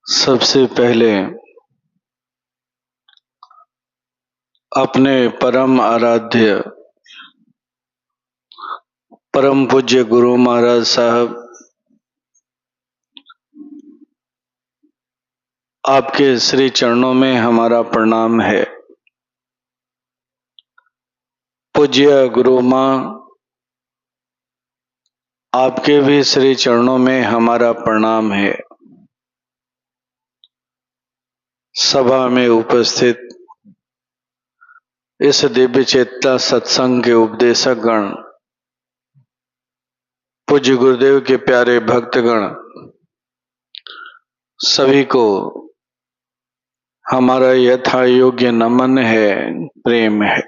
सबसे पहले अपने परम आराध्य परम पूज्य गुरु महाराज साहब आपके श्री चरणों में हमारा प्रणाम है। पूज्य गुरु माँ आपके भी श्री चरणों में हमारा प्रणाम है। सभा में उपस्थित इस दिव्य चेतना सत्संग के उपदेशक गण, पूज्य गुरुदेव के प्यारे भक्तगण, सभी को हमारा यथा योग्य नमन है, प्रेम है।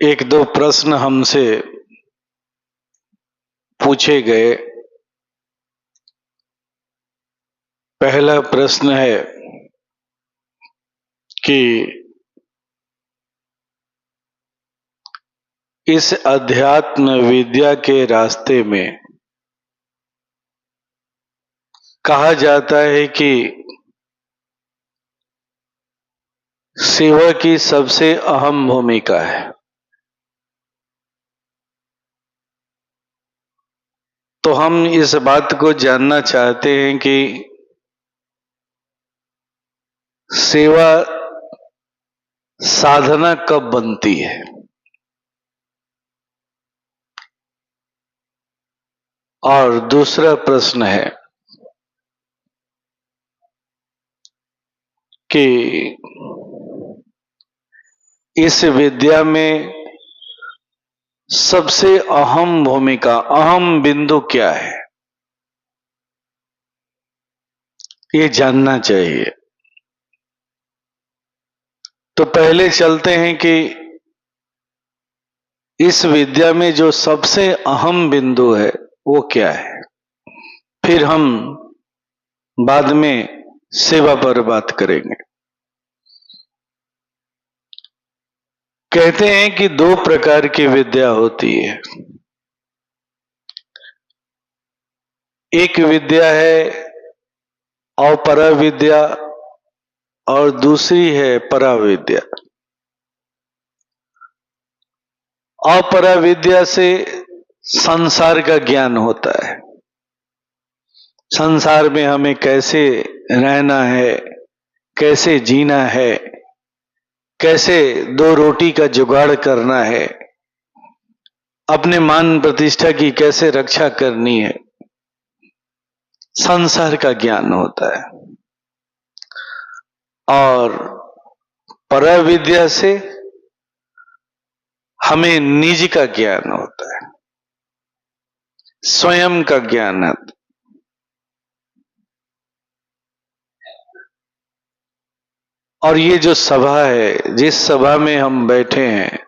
एक दो प्रश्न हमसे पूछे गए। पहला प्रश्न है कि इस अध्यात्म विद्या के रास्ते में कहा जाता है कि सेवा की सबसे अहम भूमिका है। तो हम इस बात को जानना चाहते हैं कि सेवा साधना कब बनती है। और दूसरा प्रश्न है कि इस विद्या में सबसे अहम भूमिका, अहम बिंदु क्या है, ये जानना चाहिए। तो पहले चलते हैं कि इस विद्या में जो सबसे अहम बिंदु है वो क्या है, फिर हम बाद में सेवा पर बात करेंगे। कहते हैं कि दो प्रकार की विद्या होती है। एक विद्या है अपरा विद्या और दूसरी है परा विद्या। अपरा विद्या से संसार का ज्ञान होता है। संसार में हमें कैसे रहना है, कैसे जीना है, कैसे दो रोटी का जुगाड़ करना है, अपने मान प्रतिष्ठा की कैसे रक्षा करनी है, संसार का ज्ञान होता है। और पराविद्या से हमें निज का ज्ञान होता है, स्वयं का ज्ञान है। और ये जो सभा है, जिस सभा में हम बैठे हैं,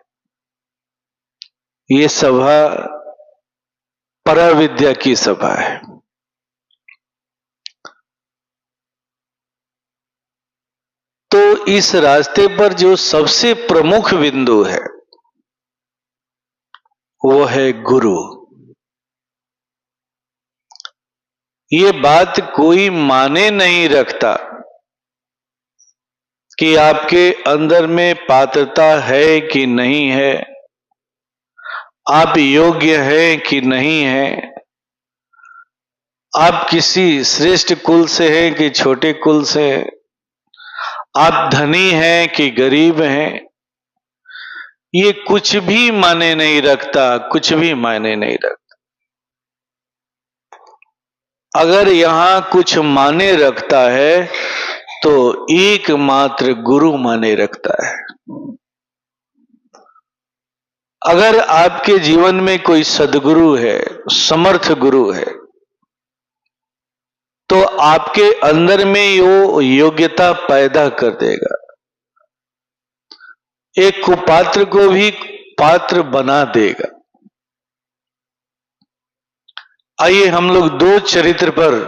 ये सभा पराविद्या की सभा है। तो इस रास्ते पर जो सबसे प्रमुख बिंदु है वो है गुरु। ये बात कोई माने नहीं रखता कि आपके अंदर में पात्रता है कि नहीं है, आप योग्य हैं कि नहीं है, आप किसी श्रेष्ठ कुल से हैं कि छोटे कुल से हैं, आप धनी हैं कि गरीब हैं, ये कुछ भी माने नहीं रखता, कुछ भी मायने नहीं रखता। अगर यहां कुछ माने रखता है तो एकमात्र गुरु माने रखता है। अगर आपके जीवन में कोई सदगुरु है, समर्थ गुरु है, तो आपके अंदर में वो योग्यता पैदा कर देगा, एक कुपात्र को भी पात्र बना देगा। आइए हम लोग दो चरित्र पर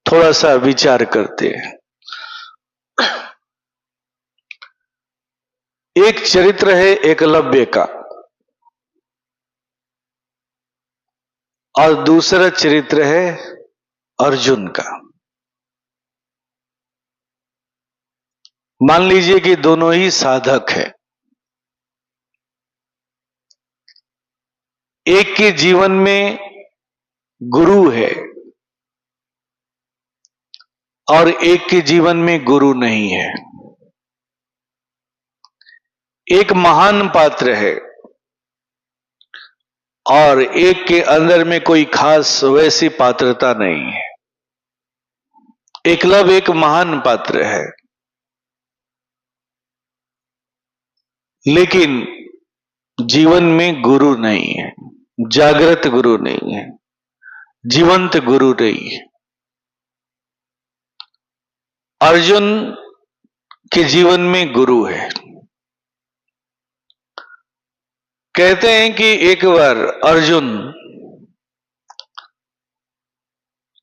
थोड़ा सा विचार करते हैं। एक चरित्र है एकलव्य का। और दूसरा चरित्र है अर्जुन का। मान लीजिए कि दोनों ही साधक हैं। एक के जीवन में गुरु है और एक के जीवन में गुरु नहीं है। एक महान पात्र है और एक के अंदर में कोई खास वैसी पात्रता नहीं है। एकलव्य एक महान पात्र है, लेकिन जीवन में गुरु नहीं है, जागृत गुरु नहीं है, जीवंत गुरु नहीं है। अर्जुन के जीवन में गुरु है। कहते हैं कि एक बार अर्जुन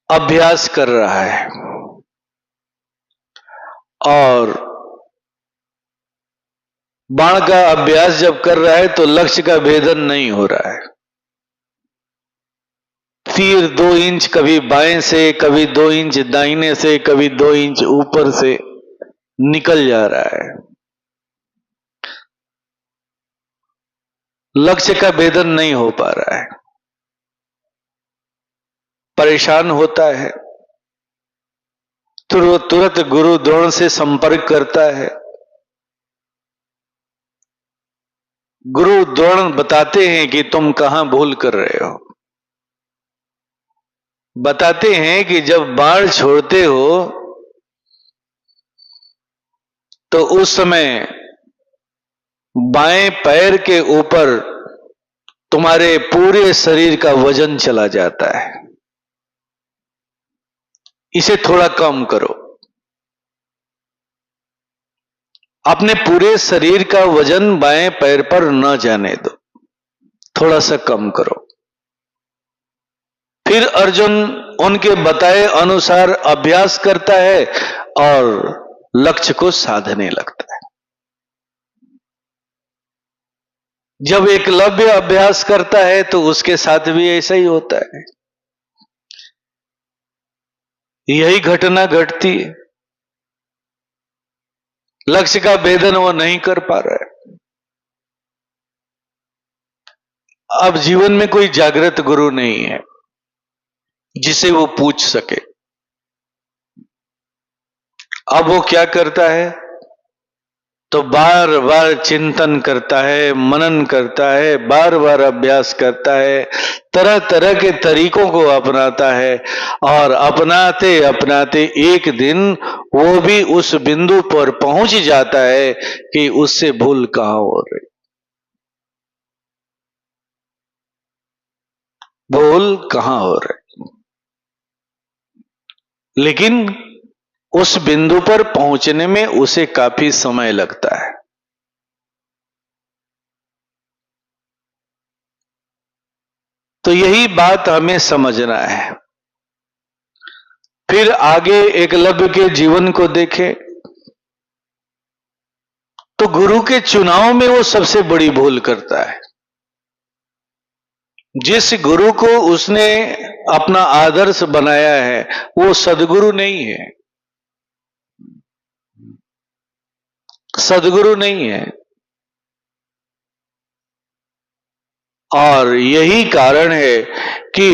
अभ्यास कर रहा है और बाण का अभ्यास जब कर रहा है तो लक्ष्य का भेदन नहीं हो रहा है। तीर 2 इंच कभी बाएं से, कभी 2 इंच दाहिने से, कभी 2 इंच ऊपर से निकल जा रहा है। लक्ष्य का भेदन नहीं हो पा रहा है। परेशान होता है, तुरंत गुरु द्रोण से संपर्क करता है। गुरु द्रोण बताते हैं कि तुम कहां भूल कर रहे हो। बताते हैं कि जब बाण छोड़ते हो तो उस समय बाएं पैर के ऊपर तुम्हारे पूरे शरीर का वजन चला जाता है। इसे थोड़ा कम करो। अपने पूरे शरीर का वजन बाएं पैर पर न जाने दो, थोड़ा सा कम करो। फिर अर्जुन उनके बताए अनुसार अभ्यास करता है और लक्ष्य को साधने लगता है। जब एकलव्य अभ्यास करता है तो उसके साथ भी ऐसा ही होता है। यही घटना घटती है। लक्ष्य का भेदन वो नहीं कर पा रहा है। अब जीवन में कोई जागृत गुरु नहीं है जिसे वो पूछ सके। अब वो क्या करता है, तो बार बार चिंतन करता है, मनन करता है, बार बार अभ्यास करता है, तरह तरह के तरीकों को अपनाता है और अपनाते अपनाते एक दिन वो भी उस बिंदु पर पहुंच जाता है कि उससे भूल कहां हो रही, भूल कहां हो रही। लेकिन उस बिंदु पर पहुंचने में उसे काफी समय लगता है। तो यही बात हमें समझना है। फिर आगे एकलव्य के जीवन को देखें तो गुरु के चुनाव में वो सबसे बड़ी भूल करता है। जिस गुरु को उसने अपना आदर्श बनाया है वो सदगुरु नहीं है, सदगुरु नहीं है। और यही कारण है कि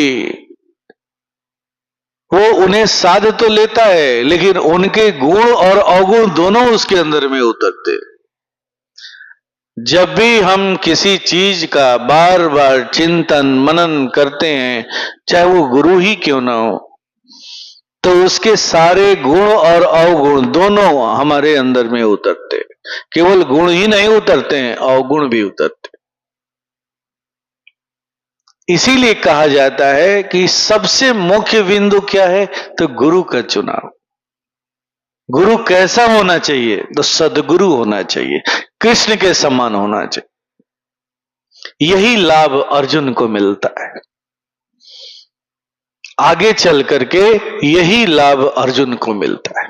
वो उन्हें साध तो लेता है लेकिन उनके गुण और अवगुण दोनों उसके अंदर में उतरते। जब भी हम किसी चीज का बार बार चिंतन मनन करते हैं, चाहे वो गुरु ही क्यों ना हो, तो उसके सारे गुण और अवगुण दोनों हमारे अंदर में उतरते। केवल गुण ही नहीं उतरते हैं, अवगुण भी उतरते। इसीलिए कहा जाता है कि सबसे मुख्य बिंदु क्या है, तो गुरु का चुनाव। गुरु कैसा होना चाहिए, तो सदगुरु होना चाहिए, कृष्ण के समान होना चाहिए। यही लाभ अर्जुन को मिलता है। आगे चल करके यही लाभ अर्जुन को मिलता है।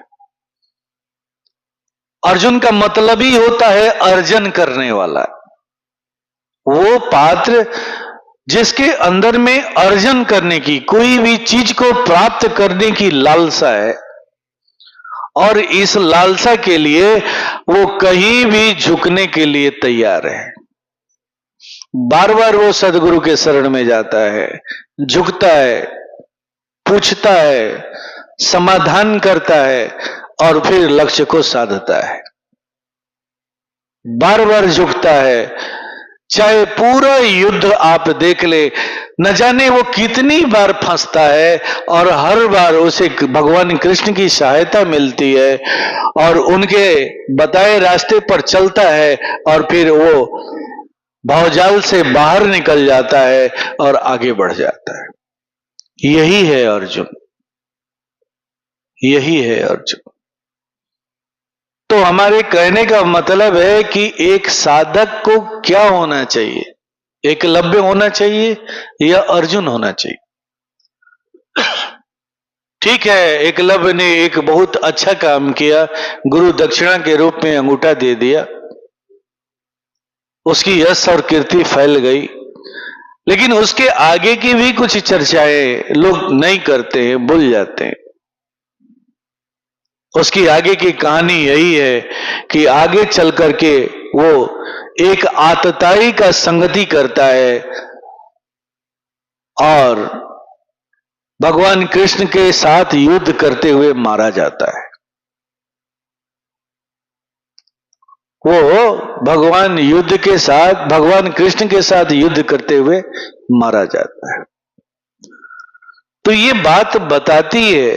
अर्जुन का मतलब ही होता है अर्जन करने वाला। वो पात्र जिसके अंदर में अर्जन करने की, कोई भी चीज को प्राप्त करने की लालसा है, और इस लालसा के लिए वो कहीं भी झुकने के लिए तैयार है। बार बार वो सदगुरु के शरण में जाता है, झुकता है, पूछता है, समाधान करता है और फिर लक्ष्य को साधता है। बार बार झुकता है, चाहे पूरा युद्ध आप देख ले, न जाने वो कितनी बार फंसता है और हर बार उसे भगवान कृष्ण की सहायता मिलती है और उनके बताए रास्ते पर चलता है और फिर वो भावजाल से बाहर निकल जाता है और आगे बढ़ जाता है। यही है अर्जुन, यही है अर्जुन। तो हमारे कहने का मतलब है कि एक साधक को क्या होना चाहिए? एकलव्य होना चाहिए या अर्जुन होना चाहिए? ठीक है, एकलव्य ने एक बहुत अच्छा काम किया, गुरु दक्षिणा के रूप में अंगूठा दे दिया, उसकी यश और कीर्ति फैल गई। लेकिन उसके आगे की भी कुछ चर्चाएं लोग नहीं करते हैं, भूल जाते हैं। उसकी आगे की कहानी यही है कि आगे चल करके वो एक आतताई का संगति करता है और भगवान कृष्ण के साथ युद्ध करते हुए मारा जाता है। वो भगवान कृष्ण के साथ युद्ध करते हुए मारा जाता है। तो ये बात बताती है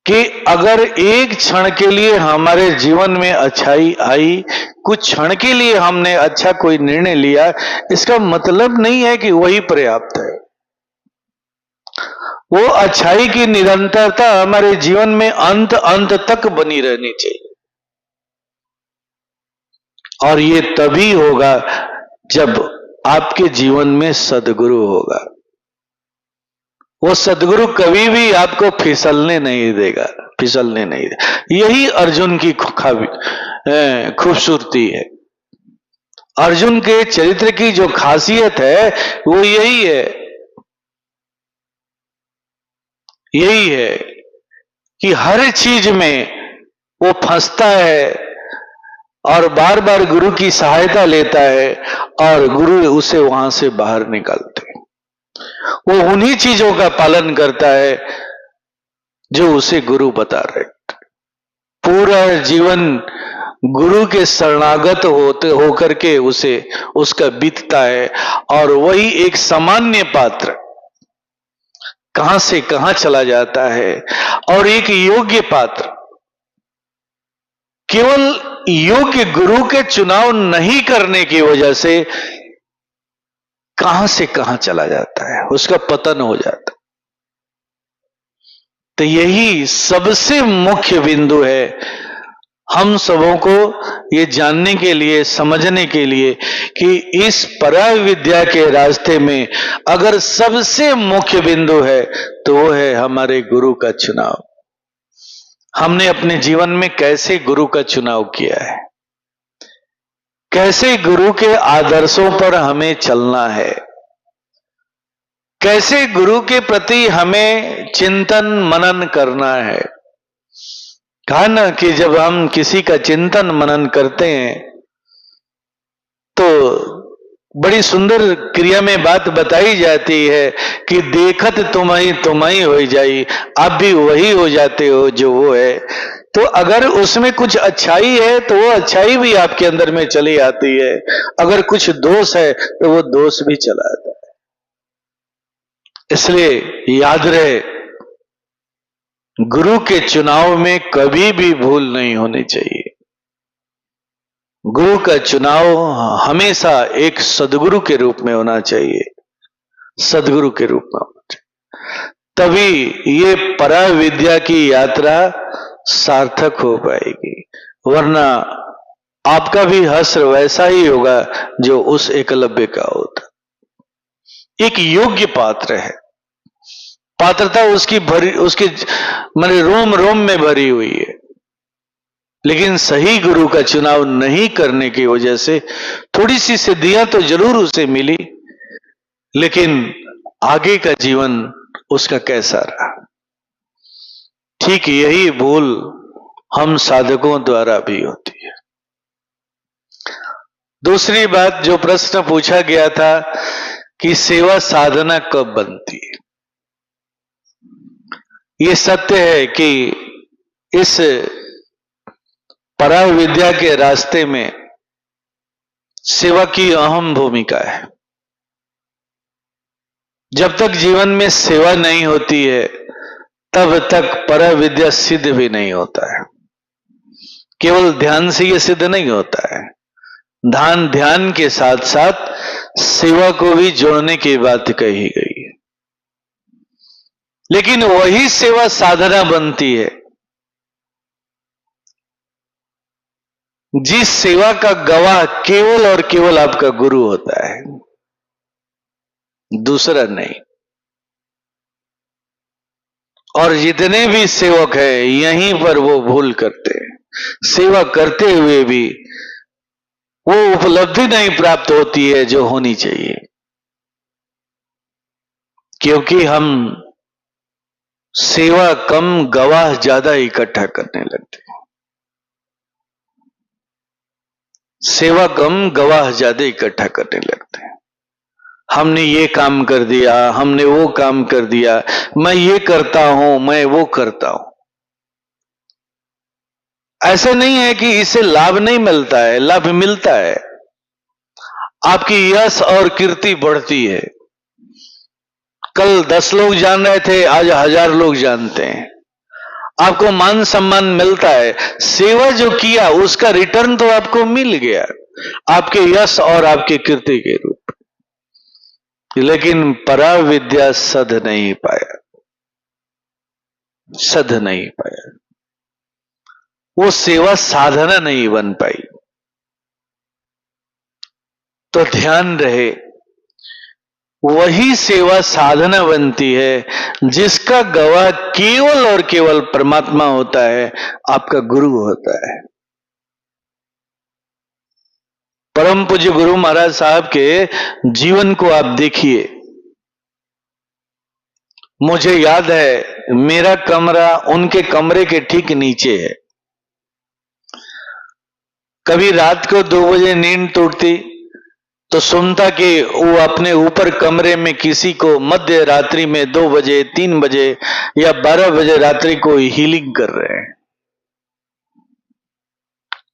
कि अगर एक क्षण के लिए हमारे जीवन में अच्छाई आई, कुछ क्षण के लिए हमने अच्छा कोई निर्णय लिया, इसका मतलब नहीं है कि वही पर्याप्त है। वो अच्छाई की निरंतरता हमारे जीवन में अंत तक बनी रहनी चाहिए। और ये तभी होगा जब आपके जीवन में सद्गुरु होगा। वो सद्गुरु कभी भी आपको फिसलने नहीं देगा। यही अर्जुन की खूबसूरती है। अर्जुन के चरित्र की जो खासियत है वो यही है कि हर चीज में वो फंसता है और बार बार गुरु की सहायता लेता है और गुरु उसे वहां से बाहर निकालते हैं। वो उन्हीं चीजों का पालन करता है जो उसे गुरु बता रहे। पूरा जीवन गुरु के शरणागत होकर के उसका बीतता है और वही एक सामान्य पात्र कहां से कहां चला जाता है और एक योग्य पात्र केवल योग्य गुरु के चुनाव नहीं करने की वजह से कहां से कहां चला जाता है, उसका पतन हो जाता है। तो यही सबसे मुख्य बिंदु है हम सबों को ये जानने के लिए, समझने के लिए कि इस पराय विद्या के रास्ते में अगर सबसे मुख्य बिंदु है तो वो है हमारे गुरु का चुनाव। हमने अपने जीवन में कैसे गुरु का चुनाव किया है, कैसे गुरु के आदर्शों पर हमें चलना है, कैसे गुरु के प्रति हमें चिंतन मनन करना है। कहा ना कि जब हम किसी का चिंतन मनन करते हैं तो बड़ी सुंदर क्रिया में बात बताई जाती है कि देखत तुम्हारी हो जाई, आप भी वही हो जाते हो जो वो है। तो अगर उसमें कुछ अच्छाई है तो वो अच्छाई भी आपके अंदर में चली आती है, अगर कुछ दोष है तो वो दोष भी चला आता है। इसलिए याद रहे, गुरु के चुनाव में कभी भी भूल नहीं होनी चाहिए। गुरु का चुनाव हमेशा एक सद्गुरु के रूप में होना चाहिए, सद्गुरु के रूप में होना चाहिए, तभी ये पराय विद्या की यात्रा सार्थक हो पाएगी। वरना आपका भी हश्र वैसा ही होगा जो उस एकलव्य का होता। एक योग्य पात्र है, पात्रता उसकी भरी, उसके माने रोम रोम में भरी हुई है, लेकिन सही गुरु का चुनाव नहीं करने की वजह से थोड़ी सी सिद्धियां तो जरूर उसे मिली, लेकिन आगे का जीवन उसका कैसा रहा। ठीक यही भूल हम साधकों द्वारा भी होती है। दूसरी बात, जो प्रश्न पूछा गया था कि सेवा साधना कब बनती है, ये सत्य है कि इस पराव विद्या के रास्ते में सेवा की अहम भूमिका है। जब तक जीवन में सेवा नहीं होती है तब तक पराव विद्या सिद्ध भी नहीं होता है। केवल ध्यान से यह सिद्ध नहीं होता है, ध्यान के साथ साथ सेवा को भी जोड़ने की बात कही गई है। लेकिन वही सेवा साधना बनती है जिस सेवा का गवाह केवल और केवल आपका गुरु होता है, दूसरा नहीं। और जितने भी सेवक हैं यहीं पर वो भूल करते हैं। सेवा करते हुए भी वो उपलब्धि नहीं प्राप्त होती है जो होनी चाहिए, क्योंकि हम सेवा कम गवाह ज्यादा इकट्ठा करने लगते हैं। सेवा कम गवाह ज्यादा इकट्ठा करने लगते हैं। हमने ये काम कर दिया, हमने वो काम कर दिया, मैं ये करता हूं, मैं वो करता हूं। ऐसा नहीं है कि इससे लाभ नहीं मिलता है, लाभ मिलता है। आपकी यश और कीर्ति बढ़ती है। कल 10 लोग जान रहे थे, आज 1000 लोग जानते हैं। आपको मान सम्मान मिलता है। सेवा जो किया उसका रिटर्न तो आपको मिल गया, आपके यश और आपके कीर्ति के रूप। लेकिन पराव विद्या सध नहीं पाया, सध नहीं पाया। वो सेवा साधना नहीं बन पाई। तो ध्यान रहे, वही सेवा साधना बनती है जिसका गवाह केवल और केवल परमात्मा होता है, आपका गुरु होता है। परम पूज्य गुरु महाराज साहब के जीवन को आप देखिए। मुझे याद है, मेरा कमरा उनके कमरे के ठीक नीचे है। कभी रात को 2 बजे नींद टूटती तो सुनता कि वो अपने ऊपर कमरे में किसी को मध्य रात्रि में 2 बजे, 3 बजे या 12 बजे रात्रि को हीलिंग कर रहे हैं।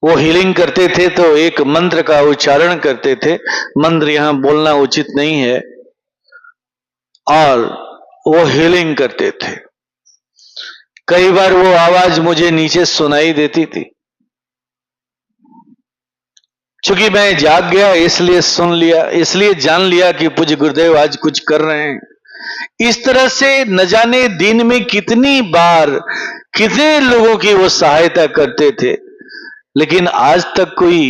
वो हीलिंग करते थे तो एक मंत्र का उच्चारण करते थे। मंत्र यहां बोलना उचित नहीं है। और वो हीलिंग करते थे। कई बार वो आवाज मुझे नीचे सुनाई देती थी। चूंकि मैं जाग गया इसलिए सुन लिया, इसलिए जान लिया कि पूज्य गुरुदेव आज कुछ कर रहे हैं। इस तरह से न जाने दिन में कितनी बार कितने लोगों की वो सहायता करते थे, लेकिन आज तक कोई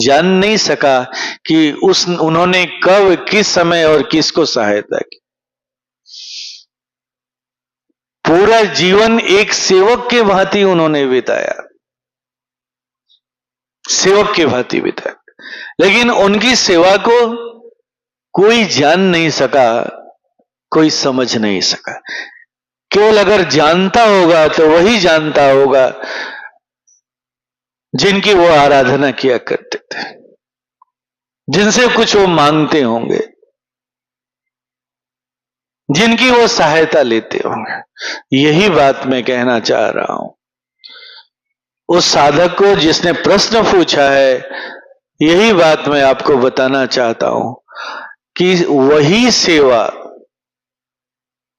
जान नहीं सका कि उन्होंने कब, किस समय और किसको सहायता की। पूरा जीवन एक सेवक के भांति उन्होंने बिताया, सेवक के भांति बिताया। लेकिन उनकी सेवा को कोई जान नहीं सका, कोई समझ नहीं सका। केवल अगर जानता होगा तो वही जानता होगा जिनकी वो आराधना किया करते थे, जिनसे कुछ वो मांगते होंगे, जिनकी वो सहायता लेते होंगे। यही बात मैं कहना चाह रहा हूं। उस साधक को जिसने प्रश्न पूछा है, यही बात मैं आपको बताना चाहता हूं कि वही सेवा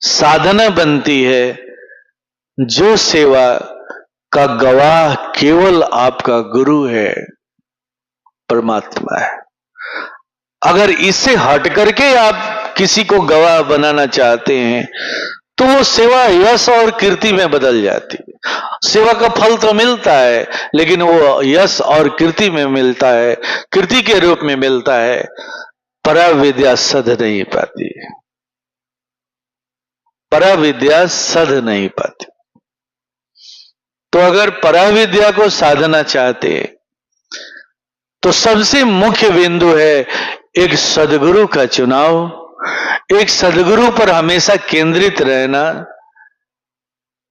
साधना बनती है जो सेवा का गवाह केवल आपका गुरु है, परमात्मा है। अगर इससे हट करके आप किसी को गवाह बनाना चाहते हैं तो वो सेवा यश और कीर्ति में बदल जाती है। सेवा का फल तो मिलता है, लेकिन वो यश और कीर्ति में मिलता है, कीर्ति के रूप में मिलता है। पराविद्या सध नहीं पाती, पराविद्या सध नहीं पाती। तो अगर पराविद्या को साधना चाहते तो सबसे मुख्य बिंदु है एक सदगुरु का चुनाव, एक सदगुरु पर हमेशा केंद्रित रहना,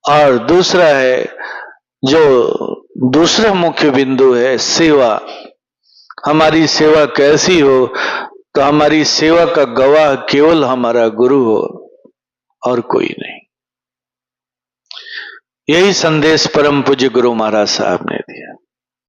और दूसरा है जो दूसरा मुख्य बिंदु है सेवा। हमारी सेवा कैसी हो, तो हमारी सेवा का गवाह केवल हमारा गुरु हो और कोई नहीं। यही संदेश परम पूज्य गुरु महाराज साहब ने दिया।